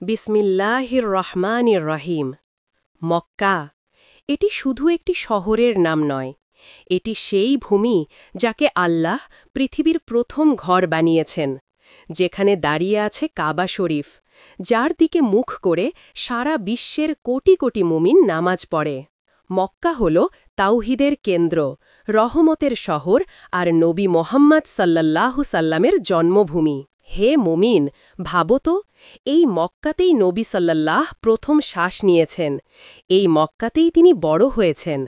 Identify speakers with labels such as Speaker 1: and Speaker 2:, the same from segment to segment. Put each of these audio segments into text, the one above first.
Speaker 1: বিসমিল্লাহির রহমানির রহিম। মক্কা এটি শুধু একটি শহরের নাম নয়, এটি সেই ভূমি যাকে আল্লাহ পৃথিবীর প্রথম ঘর বানিয়েছেন, যেখানে দাঁড়িয়ে আছে কাবা শরীফ, যার দিকে মুখ করে সারা বিশ্বের কোটি কোটি মুমিন নামাজ পড়ে। মক্কা হল তাওহিদের কেন্দ্র, রহমতের শহর আর নবী মোহাম্মদ সাল্লাল্লাহু সাল্লামের জন্মভূমি। হে মুমিন, ভাবো তো, এই মক্কাতেই নবী সাল্লাল্লাহ প্রথম শ্বাস নিয়েছেন, এই মক্কাতেই তিনি বড় হয়েছেন,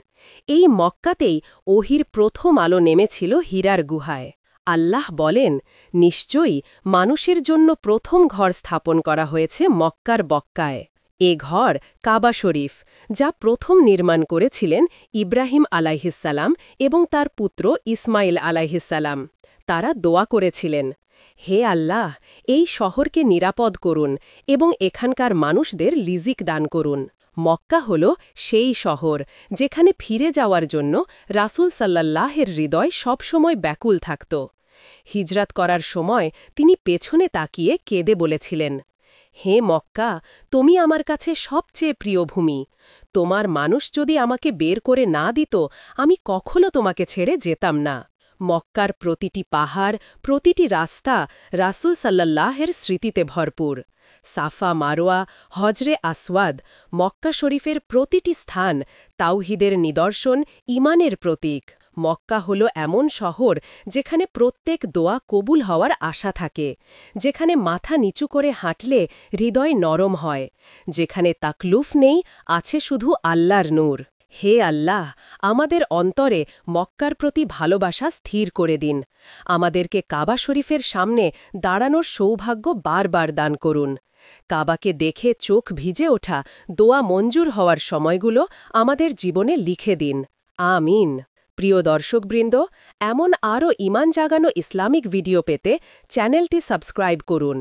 Speaker 1: এই মক্কাতেই ওহির প্রথম আলো নেমেছিল হীরার গুহায়। আল্লাহ বলেন, নিশ্চয়ই মানুষের জন্য প্রথম ঘর স্থাপন করা হয়েছে মক্কার বক্কায়। এ ঘর কাবা শরীফ, যা প্রথম নির্মাণ করেছিলেন ইব্রাহিম আলাইহিসসালাম এবং তার পুত্র ইসমাইল আলাইহিসসালাম। তারা দোয়া করেছিলেন, হে আল্লাহ, এই শহরকে নিরাপদ করুন এবং এখানকার মানুষদের রিজিক দান করুন। মক্কা হল সেই শহর যেখানে ফিরে যাওয়ার জন্য রাসূল সাল্লাল্লাহের হৃদয় সবসময় ব্যাকুল থাকত। হিজরাত করার সময় তিনি পেছনে তাকিয়ে কেঁদে বলেছিলেন, হে মক্কা, তুমি আমার কাছে সবচেয়ে প্রিয় ভূমি। তোমার মানুষ যদি আমাকে বের করে না দিত, আমি কখনো তোমাকে ছেড়ে যেতাম না। মক্কার প্রতিটি পাহাড়, প্রতিটি রাস্তা রাসূল সাল্লাল্লাহের স্মৃতিতে ভরপুর। সাফা মারোয়া, হজরে আসওয়াদ, মক্কা শরীফের প্রতিটি স্থান তাওহিদের নিদর্শন, ঈমানের প্রতীক। মক্কা হল এমন শহর যেখানে প্রত্যেক দোয়া কবুল হওয়ার আশা থাকে, যেখানে মাথা নিচু করে হাঁটলে হৃদয় নরম হয়, যেখানে তাকলুফ নেই, আছে শুধু আল্লাহর নূর। হে আল্লাহ, আমাদের অন্তরে মক্কার প্রতি ভালোবাসা স্থির করে দিন। আমাদেরকে কাবা শরীফের সামনে দাঁড়ানোর সৌভাগ্য বারবার দান করুন। কাবাকে দেখে চোখ ভিজে ওঠা, দোয়া মঞ্জুর হওয়ার সময়গুলো আমাদের জীবনে লিখে দিন। আমিন। প্রিয় দর্শকবৃন্দ, এমন আরও ঈমান জাগানো ইসলামিক ভিডিও পেতে চ্যানেলটি সাবস্ক্রাইব করুন।